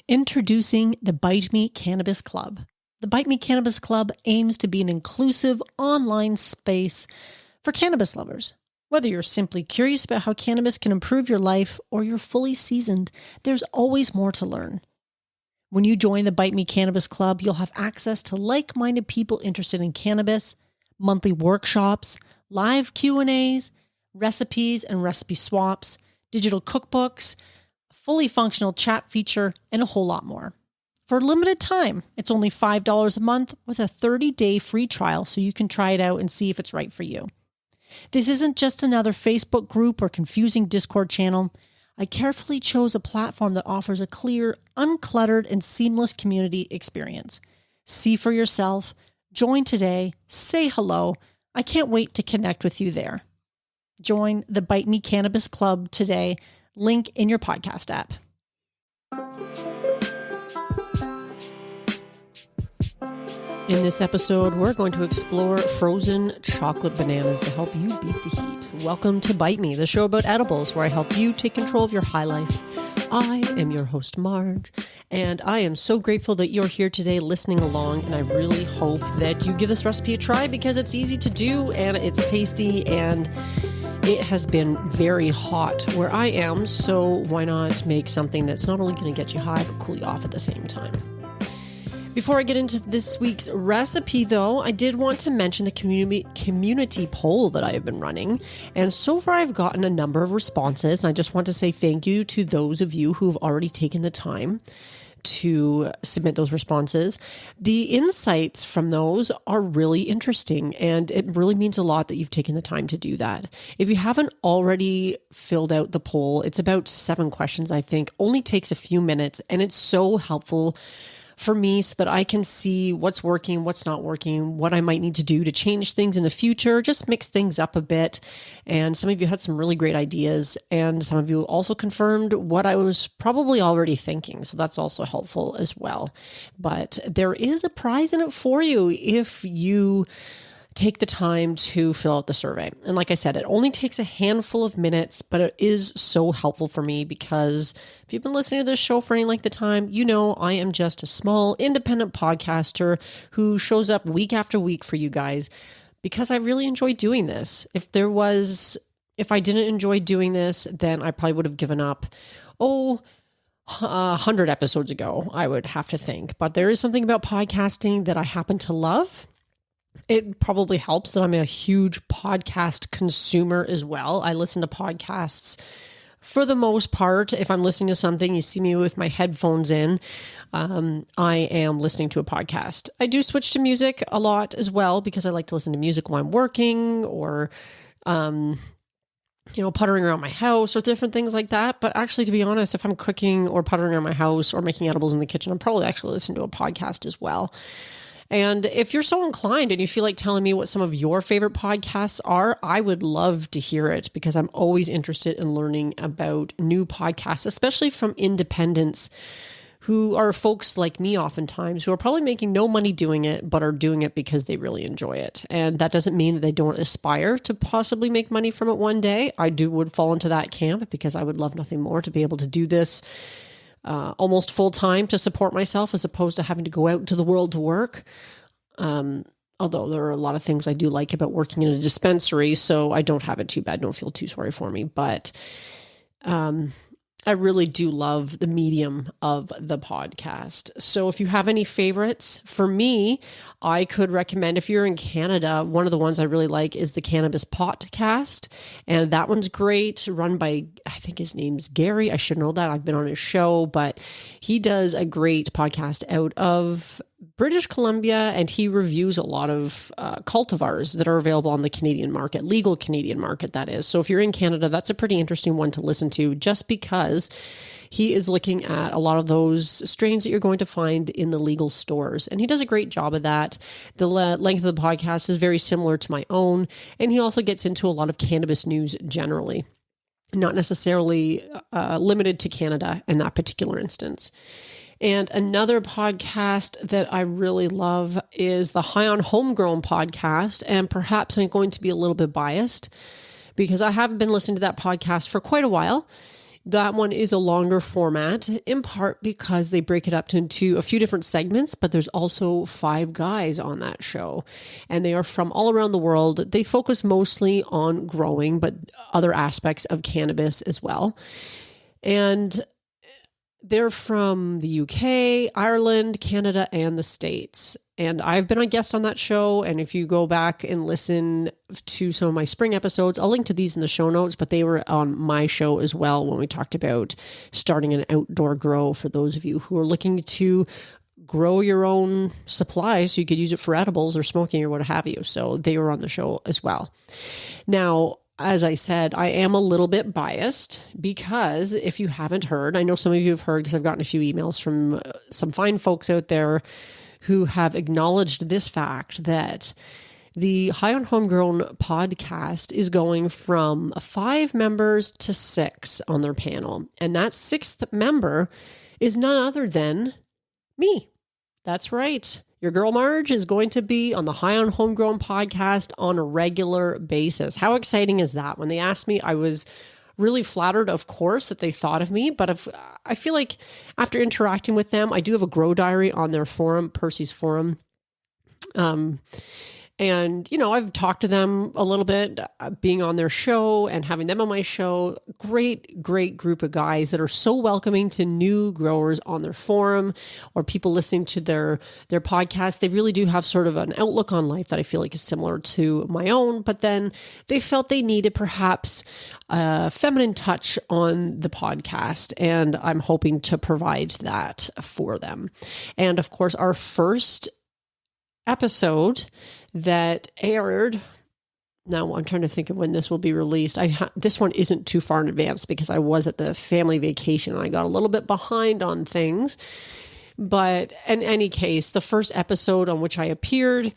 Introducing the Bite Me Cannabis Club. The Bite Me Cannabis Club aims to be an inclusive online space for cannabis lovers. Whether you're simply curious about how cannabis can improve your life or you're fully seasoned, there's always more to learn. When you join the Bite Me Cannabis Club, you'll have access to like-minded people interested in cannabis, monthly workshops, live Q&As, recipes and recipe swaps, digital cookbooks, fully functional chat feature, and a whole lot more. For a limited time, it's only $5 a month with a 30-day free trial so you can try it out and see if it's right for you. This isn't just another Facebook group or confusing Discord channel. I carefully chose a platform that offers a clear, uncluttered, and seamless community experience. See for yourself, join today, say hello. I can't wait to connect with you there. Join the Bite Me Cannabis Club today. Link in your podcast app. In this episode, we're going to explore frozen chocolate bananas to help you beat the heat. Welcome to Bite Me, the show about edibles where I help you take control of your high life. I am your host, Marge, and I am so grateful that you're here today listening along, and I really hope that you give this recipe a try because it's easy to do and it's tasty, and it has been very hot where I am, so why not make something that's not only going to get you high, but cool you off at the same time. Before I get into this week's recipe, though, I did want to mention the community poll that I have been running. And so far, I've gotten a number of responses. And I just want to say thank you to those of you who have already taken the time to submit those responses. The insights from those are really interesting, and it really means a lot that you've taken the time to do that. If you haven't already filled out the poll, it's about 7 questions, I think, only takes a few minutes, and it's so helpful for me so that I can see what's working, what's not working, what I might need to do to change things in the future, just mix things up a bit. And some of you had some really great ideas, and some of you also confirmed what I was probably already thinking. So that's also helpful as well. But there is a prize in it for you if you take the time to fill out the survey. And like I said, it only takes a handful of minutes, but it is so helpful for me because if you've been listening to this show for any length of time, you know I am just a small independent podcaster who shows up week after week for you guys because I really enjoy doing this. If I didn't enjoy doing this, then I probably would have given up, 100 episodes ago, I would have to think. But there is something about podcasting that I happen to love. It probably helps that I'm a huge podcast consumer as well. I listen to podcasts for the most part. If I'm listening to something, you see me with my headphones in, I am listening to a podcast. I do switch to music a lot as well because I like to listen to music while I'm working or, puttering around my house or different things like that. But actually, to be honest, if I'm cooking or puttering around my house or making edibles in the kitchen, I'm probably actually listening to a podcast as well. And if you're so inclined and you feel like telling me what some of your favorite podcasts are, I would love to hear it because I'm always interested in learning about new podcasts, especially from independents who are folks like me oftentimes who are probably making no money doing it, but are doing it because they really enjoy it. And that doesn't mean that they don't aspire to possibly make money from it one day. I would fall into that camp because I would love nothing more to be able to do this almost full time to support myself as opposed to having to go out into the world to work. Although there are a lot of things I do like about working in a dispensary, so I don't have it too bad. Don't feel too sorry for me. But I really do love the medium of the podcast. So if you have any favorites, for me, I could recommend, if you're in Canada, one of the ones I really like is the Cannabis Podcast. And that one's great, run by, I think his name's Gary. I should know that. I've been on his show, but he does a great podcast out of British Columbia, and he reviews a lot of cultivars that are available on the Canadian market, legal Canadian market, that is. So if you're in Canada, that's a pretty interesting one to listen to just because he is looking at a lot of those strains that you're going to find in the legal stores. And he does a great job of that. The length of the podcast is very similar to my own. And he also gets into a lot of cannabis news generally, not necessarily limited to Canada in that particular instance. And another podcast that I really love is the High on Homegrown podcast. And perhaps I'm going to be a little bit biased because I haven't been listening to that podcast for quite a while. That one is a longer format, in part because they break it up into a few different segments, but there's also 5 guys on that show, and they are from all around the world. They focus mostly on growing, but other aspects of cannabis as well. And they're from the UK, Ireland, Canada, and the States. And I've been a guest on that show. And if you go back and listen to some of my spring episodes, I'll link to these in the show notes, but they were on my show as well when we talked about starting an outdoor grow for those of you who are looking to grow your own supply so you could use it for edibles or smoking or what have you. So they were on the show as well. Now, as I said, I am a little bit biased because if you haven't heard, I know some of you have heard because I've gotten a few emails from some fine folks out there who have acknowledged this fact that the High on Homegrown podcast is going from 5 members to 6 on their panel. And that 6th member is none other than me. That's right. Your girl Marge is going to be on the High on Homegrown podcast on a regular basis. How exciting is that? When they asked me, I was really flattered, of course, that they thought of me. But I feel like after interacting with them, I do have a grow diary on their forum, Percy's forum. And, I've talked to them a little bit, being on their show and having them on my show. Great, great group of guys that are so welcoming to new growers on their forum or people listening to their podcast. They really do have sort of an outlook on life that I feel like is similar to my own, but then they felt they needed perhaps a feminine touch on the podcast, and I'm hoping to provide that for them. And of course, our first episode that aired. Now I'm trying to think of when this will be released. This one isn't too far in advance because I was at the family vacation and I got a little bit behind on things. But in any case, the first episode on which I appeared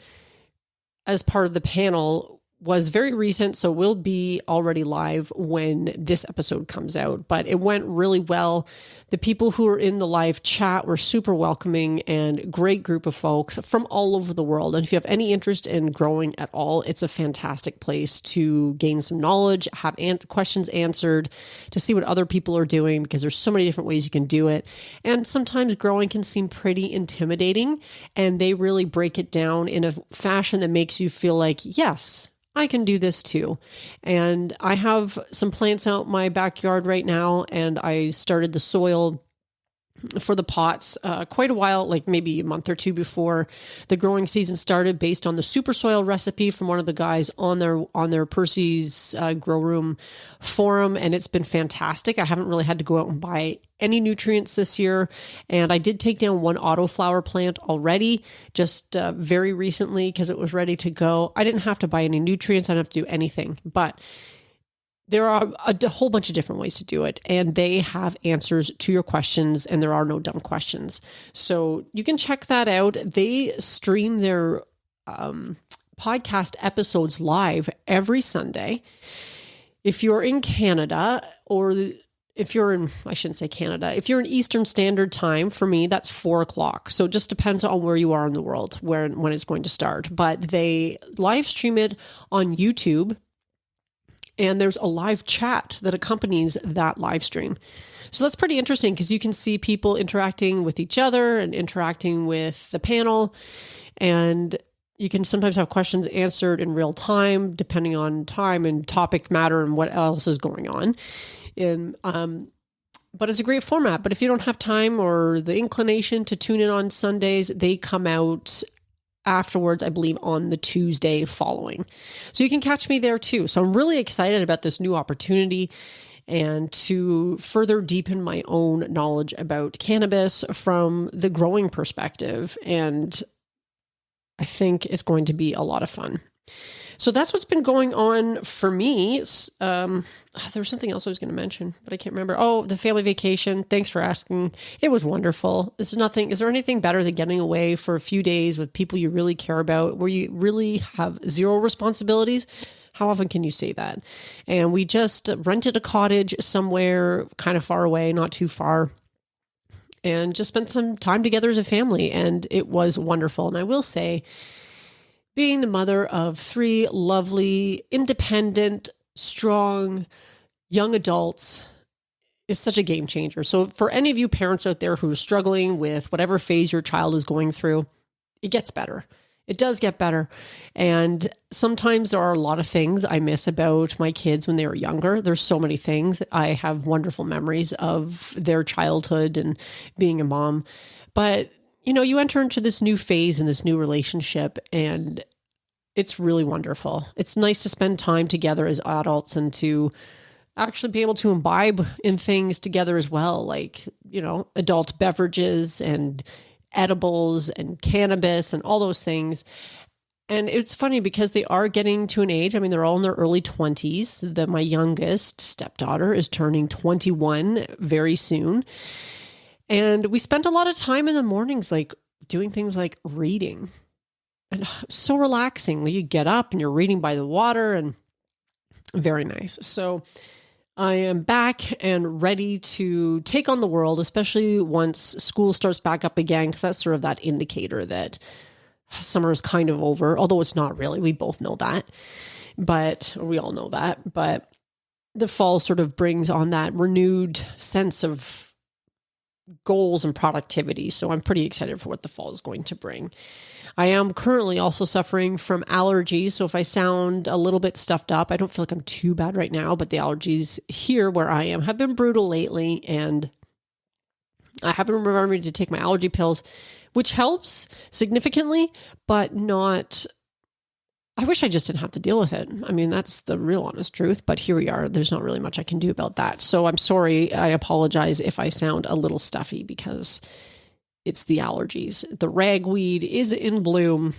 as part of the panel was very recent, so will be already live when this episode comes out. But it went really well. The people who were in the live chat were super welcoming and great group of folks from all over the world. And if you have any interest in growing at all, it's a fantastic place to gain some knowledge, have questions answered, to see what other people are doing, because there's so many different ways you can do it. And sometimes growing can seem pretty intimidating, and they really break it down in a fashion that makes you feel like, yes, I can do this too. And I have some plants out in my backyard right now, and I started the soil for the pots quite a while, like maybe a month or two before the growing season started, based on the super soil recipe from one of the guys on their Percy's grow room forum, and it's been fantastic. I haven't really had to go out and buy any nutrients this year, and I did take down one autoflower plant already, just very recently, because it was ready to go. I didn't have to buy any nutrients. I didn't have to do anything, but there are a whole bunch of different ways to do it, and they have answers to your questions, and there are no dumb questions. So you can check that out. They stream their podcast episodes live every Sunday. If you're in Canada, or if you're in, I shouldn't say Canada, if you're in Eastern Standard Time, for me, that's 4:00. So it just depends on where you are in the world, when it's going to start. But they live stream it on YouTube, and there's a live chat that accompanies that live stream. So that's pretty interesting, because you can see people interacting with each other and interacting with the panel. And you can sometimes have questions answered in real time, depending on time and topic matter and what else is going on. But it's a great format. But if you don't have time or the inclination to tune in on Sundays, they come out afterwards, I believe, on the Tuesday following. So you can catch me there too. So I'm really excited about this new opportunity, and to further deepen my own knowledge about cannabis from the growing perspective. And I think it's going to be a lot of fun. So that's what's been going on for me. There was something else I was going to mention, but I can't remember. Oh, the family vacation. Thanks for asking. It was wonderful. Is there anything better than getting away for a few days with people you really care about, where you really have zero responsibilities? How often can you say that? And we just rented a cottage somewhere kind of far away, not too far, and just spent some time together as a family. And it was wonderful. And I will say, being the mother of 3 lovely, independent, strong, young adults is such a game changer. So for any of you parents out there who are struggling with whatever phase your child is going through, it gets better. It does get better. And sometimes there are a lot of things I miss about my kids when they were younger. There's so many things. I have wonderful memories of their childhood and being a mom. But, you enter into this new phase in this new relationship, and it's really wonderful. It's nice to spend time together as adults and to actually be able to imbibe in things together as well, like, adult beverages and edibles and cannabis and all those things. And it's funny because they are getting to an age, they're all in their early 20s. My youngest stepdaughter is turning 21 very soon. And we spent a lot of time in the mornings, like doing things like reading. And so relaxing. You get up and you're reading by the water, and very nice. So I am back and ready to take on the world, especially once school starts back up again, because that's sort of that indicator that summer is kind of over, although it's not really. We both know that, but we all know that. But the fall sort of brings on that renewed sense of goals and productivity. So I'm pretty excited for what the fall is going to bring. I am currently also suffering from allergies. So if I sound a little bit stuffed up, I don't feel like I'm too bad right now, but the allergies here where I am have been brutal lately. And I have been remembering to take my allergy pills, which helps significantly, but not, I wish I just didn't have to deal with it. That's the real honest truth, but here we are. There's not really much I can do about that. So I'm sorry. I apologize if I sound a little stuffy because it's the allergies. The ragweed is in bloom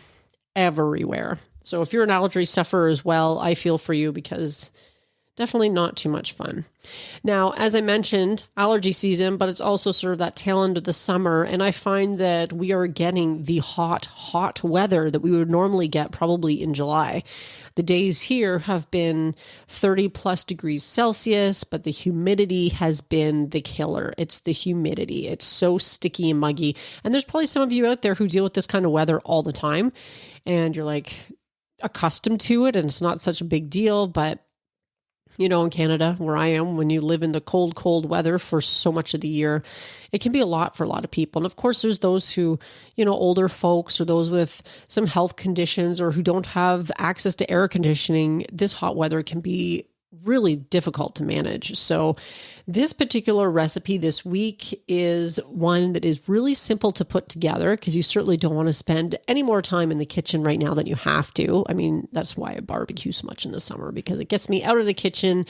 everywhere. So if you're an allergy sufferer as well, I feel for you because definitely not too much fun. Now, as I mentioned, allergy season, but it's also sort of that tail end of the summer. And I find that we are getting the hot weather that we would normally get probably in July. The days here have been 30 plus degrees Celsius, but the humidity has been the killer. It's the humidity. It's so sticky and muggy. And there's probably some of you out there who deal with this kind of weather all the time. And you're like accustomed to it and it's not such a big deal, but in Canada, where I am, when you live in the cold weather for so much of the year, it can be a lot for a lot of people. And of course, there's those who, older folks or those with some health conditions or who don't have access to air conditioning. This hot weather can be really difficult to manage. So this particular recipe this week is one that is really simple to put together because you certainly don't want to spend any more time in the kitchen right now than you have to. That's why I barbecue so much in the summer, because it gets me out of the kitchen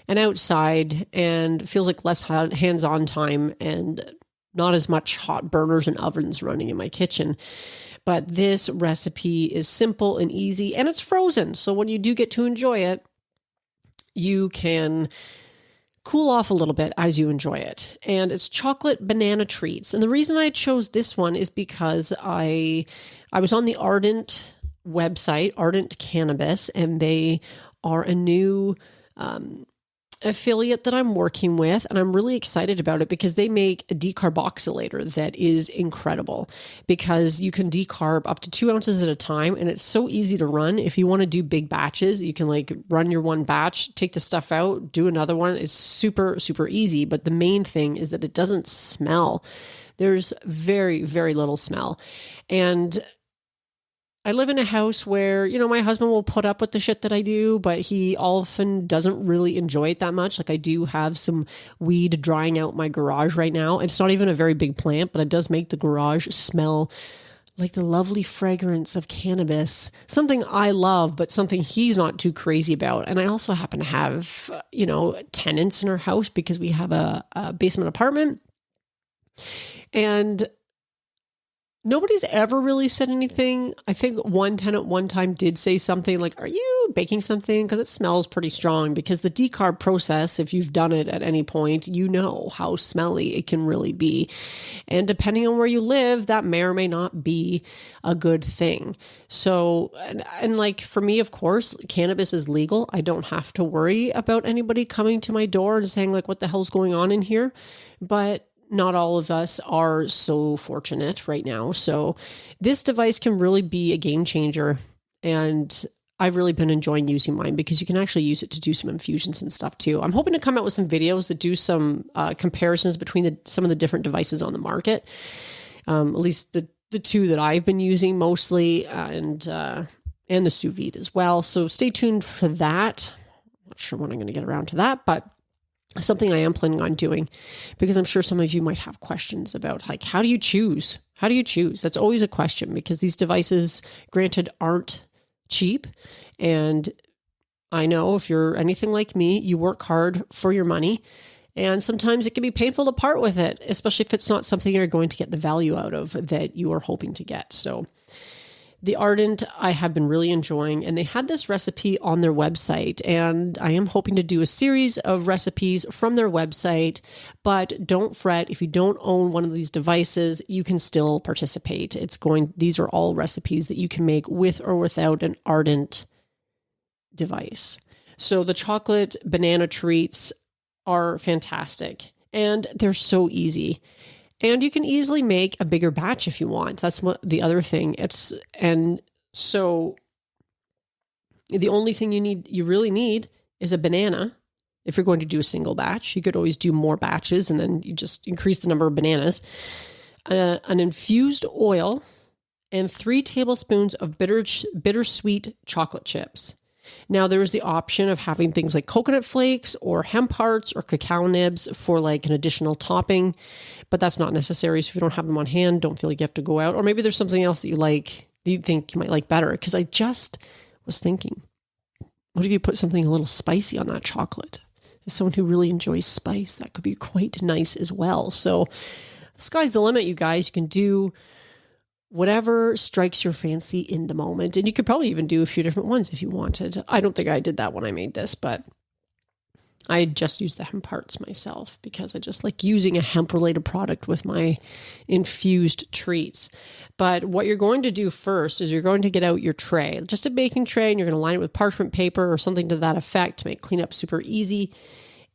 and outside and feels like less hands-on time and not as much hot burners and ovens running in my kitchen. But this recipe is simple and easy, and it's frozen. So when you do get to enjoy it, you can cool off a little bit as you enjoy it. And it's chocolate banana treats. And the reason I chose this one is because I was on the Ardent website, Ardent Cannabis, and they are a new affiliate that I'm working with. And I'm really excited about it because they make a decarboxylator that is incredible, because you can decarb up to 2 ounces at a time. And it's so easy to run. If you want to do big batches, you can run your one batch, take the stuff out, do another one. It's super, super easy. But the main thing is that it doesn't smell. There's very, very little smell. And I live in a house where, my husband will put up with the shit that I do, but he often doesn't really enjoy it that much. I do have some weed drying out my garage right now. It's not even a very big plant, but it does make the garage smell like the lovely fragrance of cannabis, something I love, but something he's not too crazy about. And I also happen to have, tenants in our house because we have a basement apartment. And nobody's ever really said anything. I think one tenant one time did say something like, "Are you baking something? Because it smells pretty strong." Because the decarb process, if you've done it at any point, you know how smelly it can really be. And depending on where you live, that may or may not be a good thing. So, and for me, of course, cannabis is legal. I don't have to worry about anybody coming to my door and saying what the hell's going on in here. But not all of us are so fortunate right now. So this device can really be a game changer. And I've really been enjoying using mine because you can actually use it to do some infusions and stuff too. I'm hoping to come out with some videos that do some comparisons between some of the different devices on the market. At least the two that I've been using mostly, and the sous vide as well. So stay tuned for that. I'm not sure when I'm going to get around to that, but something I am planning on doing, because I'm sure some of you might have questions about, like, how do you choose? How do you choose? That's always a question, because these devices, granted, aren't cheap. And I know if you're anything like me, you work hard for your money. And sometimes it can be painful to part with it, especially if it's not something you're going to get the value out of that you are hoping to get. So the Ardent, I have been really enjoying, and they had this recipe on their website, and I am hoping to do a series of recipes from their website. But don't fret, if you don't own one of these devices, you can still participate. These are all recipes that you can make with or without an Ardent device. So the chocolate banana treats are fantastic, and they're so easy. And you can easily make a bigger batch if you want. That's what the other thing. So the only thing you really need is a banana. If you're going to do a single batch, you could always do more batches, and then you just increase the number of bananas. An infused oil and 3 tablespoons of bittersweet chocolate chips. Now, there's the option of having things like coconut flakes or hemp hearts or cacao nibs for like an additional topping, but that's not necessary. So if you don't have them on hand, don't feel like you have to go out. Or maybe there's something else that you think you might like better. Because I just was thinking, what if you put something a little spicy on that chocolate? As someone who really enjoys spice, that could be quite nice as well. So the sky's the limit, you guys. You can do whatever strikes your fancy in the moment. And you could probably even do a few different ones if you wanted. I don't think I did that when I made this, but I just used the hemp hearts myself because I just like using a hemp-related product with my infused treats. But what you're going to do first is you're going to get out your tray, just a baking tray, and you're going to line it with parchment paper or something to that effect to make cleanup super easy.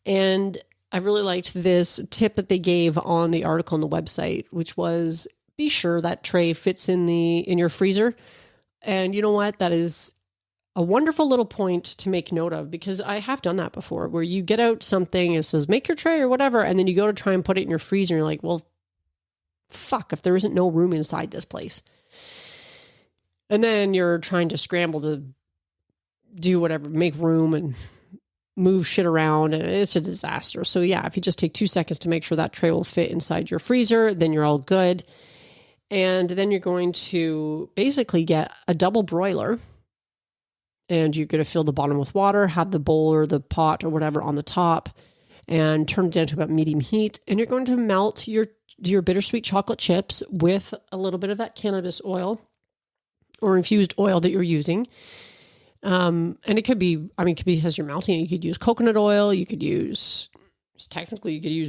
And I really liked this tip that they gave on the article on the website, which was, be sure that tray fits in your freezer. And you know what? That is a wonderful little point to make note of, because I have done that before, where you get out something and it says, make your tray or whatever. And then you go to try and put it in your freezer and you're like, well, fuck, if there isn't no room inside this place. And then you're trying to scramble to do whatever, make room and move shit around, and it's a disaster. So yeah, if you just take 2 seconds to make sure that tray will fit inside your freezer, then you're all good. And then you're going to basically get a double broiler, and you're going to fill the bottom with water, have the bowl or the pot or whatever on the top, and turn it down to about medium heat. And you're going to melt your bittersweet chocolate chips with a little bit of that cannabis oil or infused oil that you're using. And it could be as you're melting it, you could use coconut oil, you could use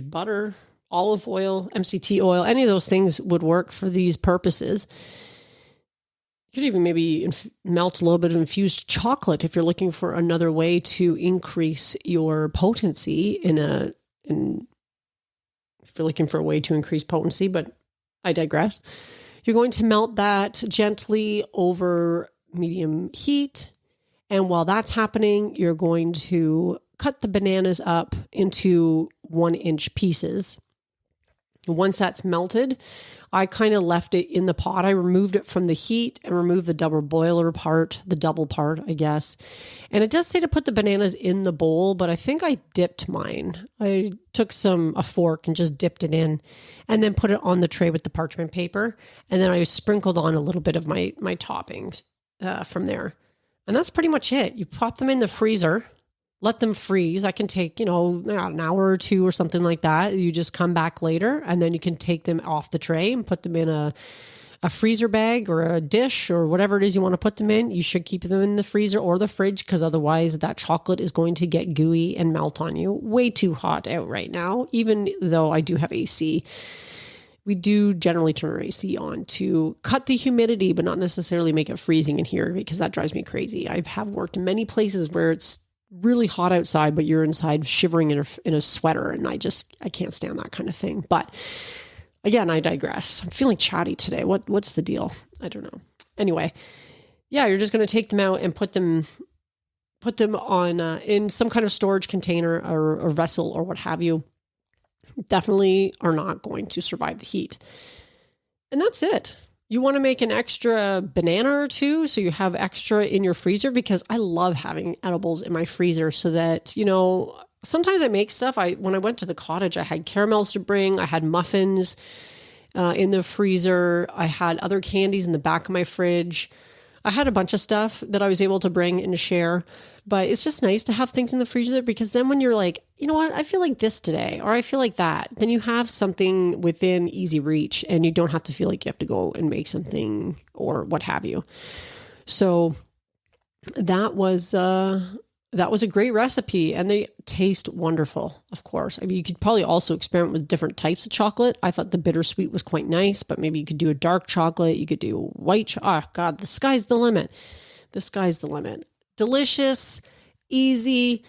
butter, olive oil, MCT oil, any of those things would work for these purposes. You could even maybe melt a little bit of infused chocolate if you're looking for another way to increase your potency if you're looking for a way to increase potency, but I digress. You're going to melt that gently over medium heat. And while that's happening, you're going to cut the bananas up into 1-inch pieces. Once that's melted, I kind of left it in the pot. I removed it from the heat and removed the double part, I guess. And it does say to put the bananas in the bowl, but I think I dipped mine. I took a fork and just dipped it in and then put it on the tray with the parchment paper. And then I sprinkled on a little bit of my toppings from there. And that's pretty much it. You pop them in the freezer, let them freeze. I can take, an hour or two or something like that. You just come back later and then you can take them off the tray and put them in a freezer bag or a dish or whatever it is you want to put them in. You should keep them in the freezer or the fridge, because otherwise that chocolate is going to get gooey and melt on you. Way too hot out right now, even though I do have AC. We do generally turn our AC on to cut the humidity, but not necessarily make it freezing in here, because that drives me crazy. I have worked in many places where it's really hot outside, but you're inside shivering in a sweater, and I can't stand that kind of thing. But again, I digress. I'm feeling chatty today. What's the deal? I don't know. Anyway, yeah, you're just going to take them out and put them on in some kind of storage container or vessel or what have you. Definitely are not going to survive the heat. And that's it. You want to make an extra banana or two so you have extra in your freezer, because I love having edibles in my freezer so that, sometimes I make stuff. When I went to the cottage, I had caramels to bring. I had muffins in the freezer. I had other candies in the back of my fridge. I had a bunch of stuff that I was able to bring and share. But it's just nice to have things in the freezer, because then when you're like, you know what, I feel like this today, or I feel like that, then you have something within easy reach and you don't have to feel like you have to go and make something or what have you. So that was a great recipe, and they taste wonderful, of course. I mean, you could probably also experiment with different types of chocolate. I thought the bittersweet was quite nice, but maybe you could do a dark chocolate. You could do white. Oh God, the sky's the limit. The sky's the limit. Delicious, easy,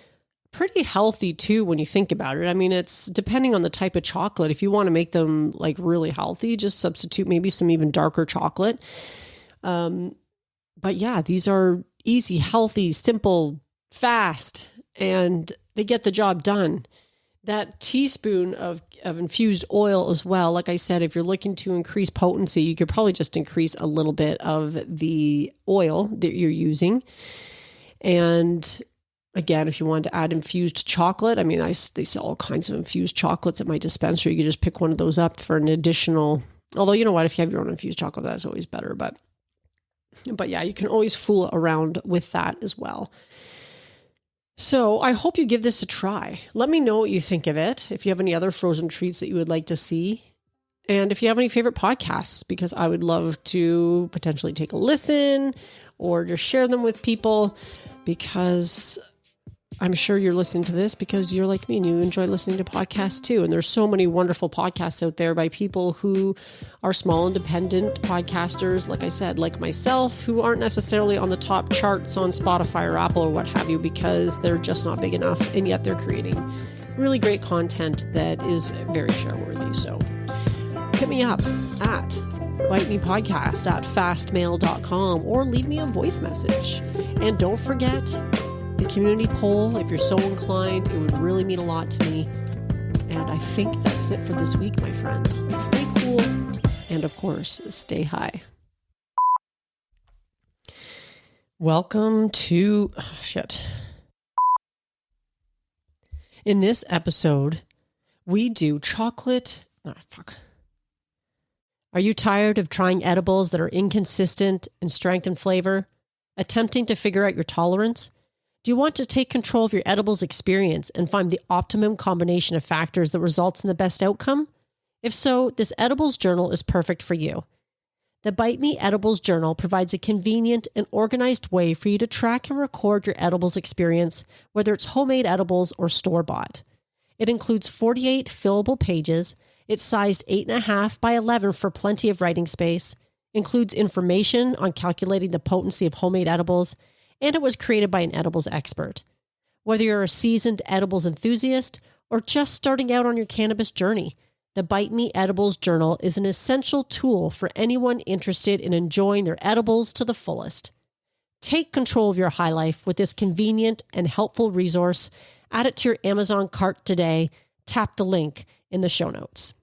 pretty healthy too when you think about it. I mean, it's depending on the type of chocolate. If you want to make them like really healthy, just substitute maybe some even darker chocolate. But yeah, these are easy, healthy, simple, fast, and they get the job done. That teaspoon of infused oil as well. Like I said, if you're looking to increase potency, you could probably just increase a little bit of the oil that you're using. And again, if you wanted to add infused chocolate, I mean, they sell all kinds of infused chocolates at my dispensary. You could just pick one of those up for an additional, although you know what, if you have your own infused chocolate, that's always better. But yeah, you can always fool around with that as well. So I hope you give this a try. Let me know what you think of it. If you have any other frozen treats that you would like to see. And if you have any favorite podcasts, because I would love to potentially take a listen or just share them with people, because I'm sure you're listening to this because you're like me and you enjoy listening to podcasts too. And there's so many wonderful podcasts out there by people who are small, independent podcasters, like I said, like myself, who aren't necessarily on the top charts on Spotify or Apple or what have you, because they're just not big enough. And yet they're creating really great content that is very share-worthy. So hit me up at bitemepodcast@fastmail.com or leave me a voice message. And don't forget the community poll. If you're so inclined, it would really mean a lot to me. And I think that's it for this week, my friends. Stay cool. And of course, stay high. Welcome to... Oh, shit. In this episode, we do chocolate... Oh, fuck. Are you tired of trying edibles that are inconsistent in strength and flavor? Attempting to figure out your tolerance? Do you want to take control of your edibles experience and find the optimum combination of factors that results in the best outcome? If so, this edibles journal is perfect for you. The Bite Me Edibles Journal provides a convenient and organized way for you to track and record your edibles experience, whether it's homemade edibles or store-bought. It includes 48 fillable pages. It's sized 8.5 by 11 for plenty of writing space, includes information on calculating the potency of homemade edibles, and it was created by an edibles expert. Whether you're a seasoned edibles enthusiast or just starting out on your cannabis journey, the Bite Me Edibles Journal is an essential tool for anyone interested in enjoying their edibles to the fullest. Take control of your high life with this convenient and helpful resource. Add it to your Amazon cart today. Tap the link in the show notes.